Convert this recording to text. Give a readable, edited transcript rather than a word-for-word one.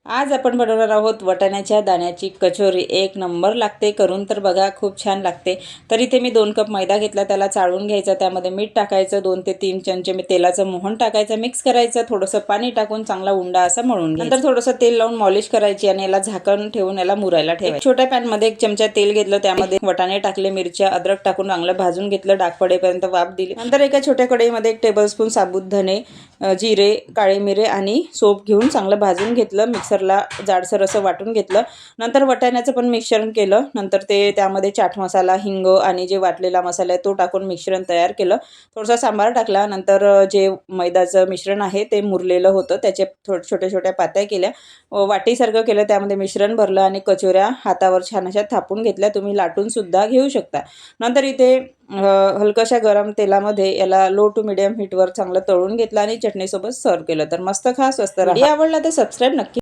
आज आपण बनवणार आहोत वाटाण्याच्या दाण्याची कचोरी। एक नंबर लागते करून तर बघा, खूप छान लागते। तर इथे मी 2 कप मैदा घेतला, त्याला चाळून घ्यायचा, त्यामध्ये मीठ टाकायचं, 2 ते 3 चमचे मी तेलाचं मोहन टाकायचं, मिक्स करायचं, थोडंसं पाणी टाकून चांगला उंडा असा मळून घ्यायचा। नंतर थोडंसं तेल लावून मॉलिश करायची आणि याला झाकण ठेवून याला मुरायला ठेवायचं। छोट्या पॅन मध्ये 1 चमचा तेल घेतलं, त्यामध्ये वाटाणे टाकले, मिरच्या अद्रक टाकून चांगलं भाजून घेतलं, डाग पडेपर्यंत वाफ दिली। नंतर एका छोट्या कढईमध्ये 1 टेबलस्पून साबुत धने, जिरे, काळे मिरे आणि सोप घेऊन चांगलं भाजून घेतलं, मिक्सरला जाडसर असं वाटून घेतलं। नंतर वाटाण्याचं पण मिश्रण केलं, नंतर त्यामध्ये चाट मसाला, हिंग आणि जे वाटलेला मसाला आहे तो टाकून मिश्रण तयार केलं। थोडासा सांबार टाकला, नंतर जे मैद्याचं मिश्रण आहे ते मुरलेलं होतं, त्याचे छोट्या छोट्या पात्या केल्या, वाटीसारखं केलं, त्यामध्ये मिश्रण भरलं आणि कचोऱ्या हातावर छान अशा थापून घेतल्या। तुम्ही लाटून सुद्धा घेऊ शकता। नंतर इथे हलकशा गरम तेलामध्ये याला लो टू मीडियम हीटवर चांगलं तळून घेतलं आणि चटणीसोबत सर्व केलं। तर मस्त खा, स्वस्त राहा। आवडला तर सबस्क्राईब नक्की